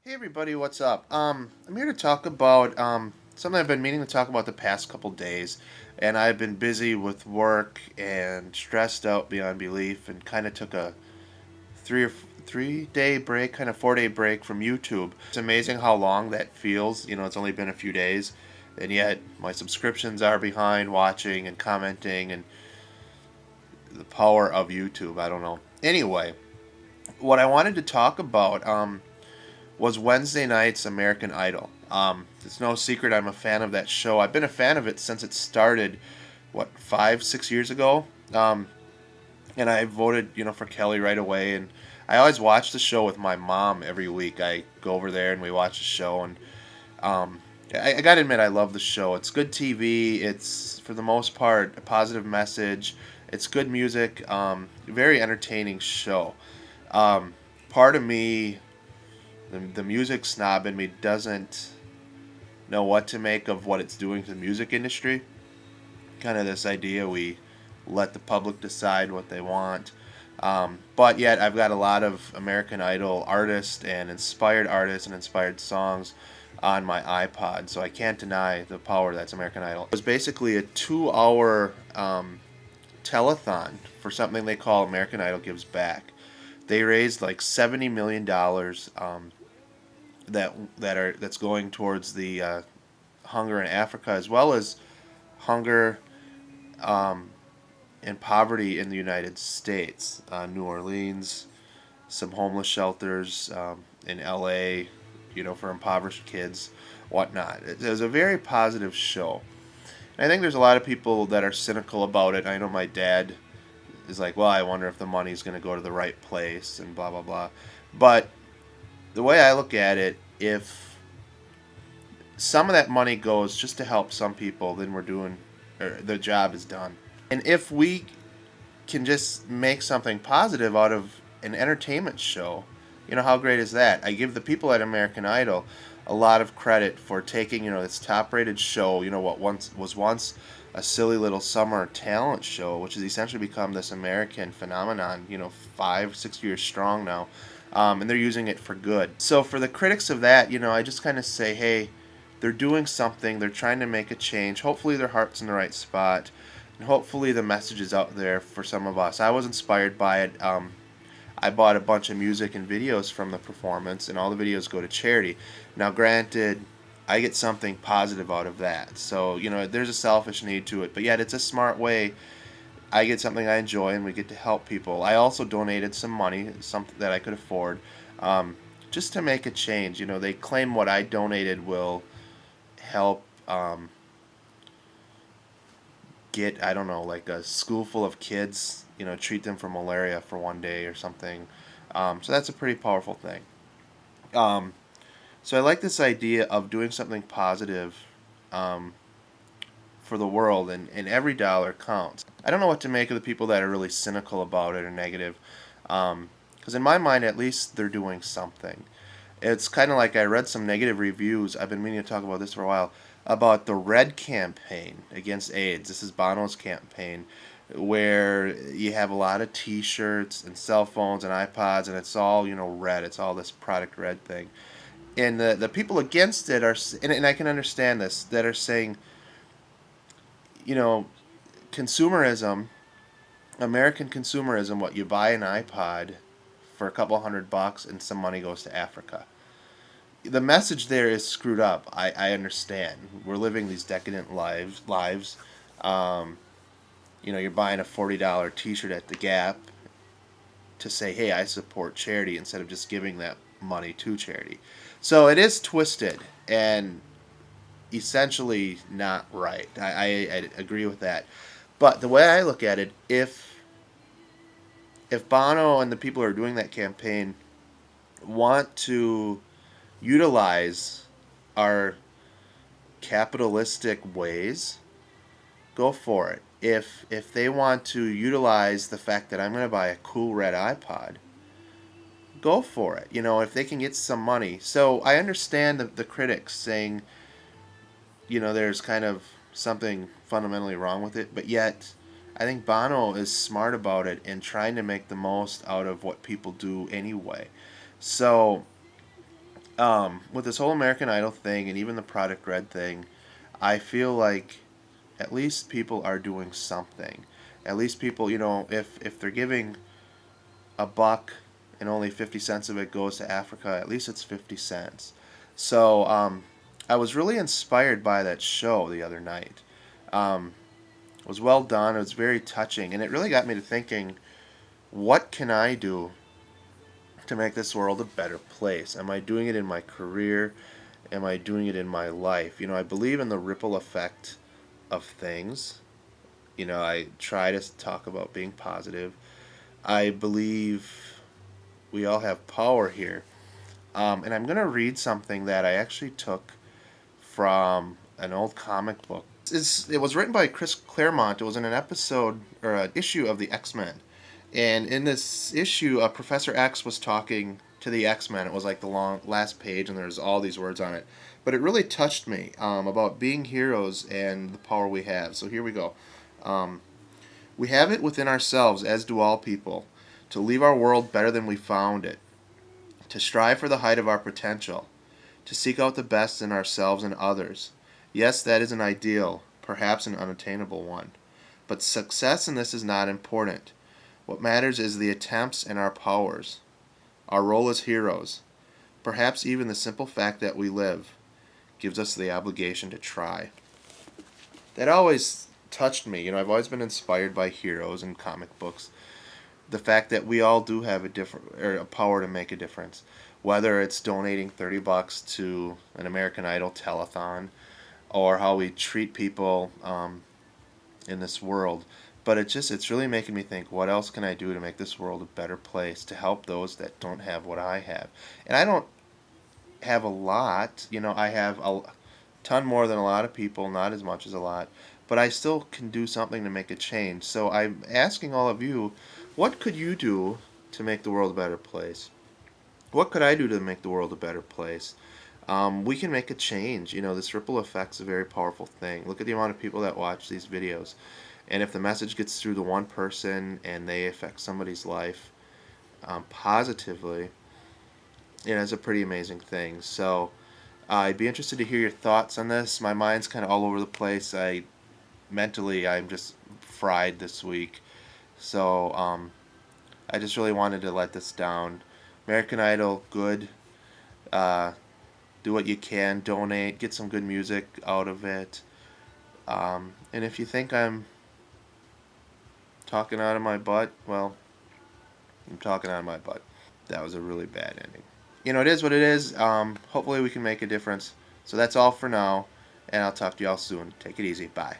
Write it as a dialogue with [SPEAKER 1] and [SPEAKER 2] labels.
[SPEAKER 1] Hey everybody, what's up? I'm here to talk about something I've been meaning to talk about the past couple days, and I've been busy with work and stressed out beyond belief, and kind of took a 3 day break, kind of 4 day break from YouTube. It's amazing how long that feels. It's only been a few days, and yet my subscriptions are behind watching and commenting, and the power of YouTube. I don't know. Anyway, what I wanted to talk about was Wednesday night's American Idol. It's no secret I'm a fan of that show. I've been a fan of it since it started, what, 5, 6 years ago. And I voted, for Kelly right away. And I always watch the show with my mom every week. I go over there and we watch the show. And I got to admit, I love the show. It's good TV. It's, for the most part, a positive message. It's good music. Very entertaining show. Um, Part of me, the music snob in me, doesn't know what to make of what it's doing to the music industry. Kind of this idea we let the public decide what they want. But yet, I've got a lot of American Idol artists and inspired songs on my iPod, so I can't deny the power that's American Idol. It was basically a 2 hour telethon for something they call American Idol Gives Back. They raised like $70 million that's going towards the hunger in Africa, as well as hunger um, and poverty in the United States. New Orleans, some homeless shelters in LA, for impoverished kids, whatnot. It was a very positive show. And I think there's a lot of people that are cynical about it. I know my dad is like, well, I wonder if the money's going to go to the right place and blah, blah, blah. But the way I look at it, if some of that money goes just to help some people, then the job is done. And if we can just make something positive out of an entertainment show, how great is that? I give the people at American Idol a lot of credit for taking, this top-rated show, what once a silly little summer talent show, which has essentially become this American phenomenon, 5, 6 years strong now, and they're using it for good. So for the critics of that, I just kind of say, hey, they're doing something. They're trying to make a change. Hopefully their heart's in the right spot. And hopefully the message is out there for some of us. I was inspired by it. I bought a bunch of music and videos from the performance, and all the videos go to charity. Now, granted, I get something positive out of that. So, there's a selfish need to it. But yet, it's a smart way. I get something I enjoy, and we get to help people. I also donated some money, something that I could afford, just to make a change. They claim what I donated will help get, I don't know, like a school full of kids, treat them for malaria for one day or something. So that's a pretty powerful thing. Um, so I like this idea of doing something positive um, for the world, and every dollar counts. I don't know what to make of the people that are really cynical about it or negative, because in my mind, at least they're doing something. It's kind of like I read some negative reviews. I've been meaning to talk about this for a while about the Red campaign against AIDS. This is Bono's campaign, where you have a lot of T-shirts and cell phones and iPods, and it's all red. It's all this product red thing, and the people against it are, and I can understand this, that are saying, you know, consumerism, American consumerism. What you buy an iPod for a couple $100 and some money goes to Africa. The message there is screwed up. I understand. We're living these decadent lives. Um, you're buying a $40 T-shirt at the Gap to say, "Hey, I support charity," instead of just giving that money to charity. So it is twisted and essentially not right. I agree with that. But the way I look at it, if Bono and the people who are doing that campaign want to utilize our capitalistic ways, go for it. If they want to utilize the fact that I'm going to buy a cool red iPod, go for it. If they can get some money. So I understand the critics saying, there's kind of something fundamentally wrong with it, but yet I think Bono is smart about it and trying to make the most out of what people do anyway. So With this whole American Idol thing and even the Product Red thing, I feel like at least people are doing something. At least people, if they're giving a buck and only 50 cents of it goes to Africa, at least it's 50 cents. So I was really inspired by that show the other night. It was well done, it was very touching, and it really got me to thinking, what can I do to make this world a better place? Am I doing it in my career? Am I doing it in my life? I believe in the ripple effect of things. I try to talk about being positive. I believe we all have power here. And I'm going to read something that I actually took from an old comic book. It was written by Chris Claremont. It was in an episode or an issue of the X-Men. And in this issue, Professor X was talking to the X-Men. It was like the last page, and there's all these words on it. But it really touched me about being heroes and the power we have. So here we go. Um, we have it within ourselves, as do all people, to leave our world better than we found it, to strive for the height of our potential, to seek out the best in ourselves and others. Yes, that is an ideal, perhaps an unattainable one. But success in this is not important. What matters is the attempts and our powers, our role as heroes. Perhaps even the simple fact that we live gives us the obligation to try. That always touched me. I've always been inspired by heroes in comic books. The fact that we all do have a power to make a difference, whether it's donating $30 to an American Idol telethon, or how we treat people in this world. But it's really making me think, what else can I do to make this world a better place, to help those that don't have what I have? And I don't have a lot. I have a ton more than a lot of people, not as much as a lot, but I still can do something to make a change. So I'm asking all of you, what could you do to make the world a better place? What could I do to make the world a better place? We can make a change. This ripple effect's a very powerful thing. Look at the amount of people that watch these videos. And if the message gets through to one person and they affect somebody's life positively, it's a pretty amazing thing. So I'd be interested to hear your thoughts on this. My mind's kind of all over the place. I'm just fried this week. So I just really wanted to let this down. American Idol, good. Uh, do what you can. Donate. Get some good music out of it. And if you think I'm talking out of my butt, well, I'm talking out of my butt. That was a really bad ending. It is what it is. Hopefully we can make a difference. So that's all for now, and I'll talk to y'all soon. Take it easy. Bye.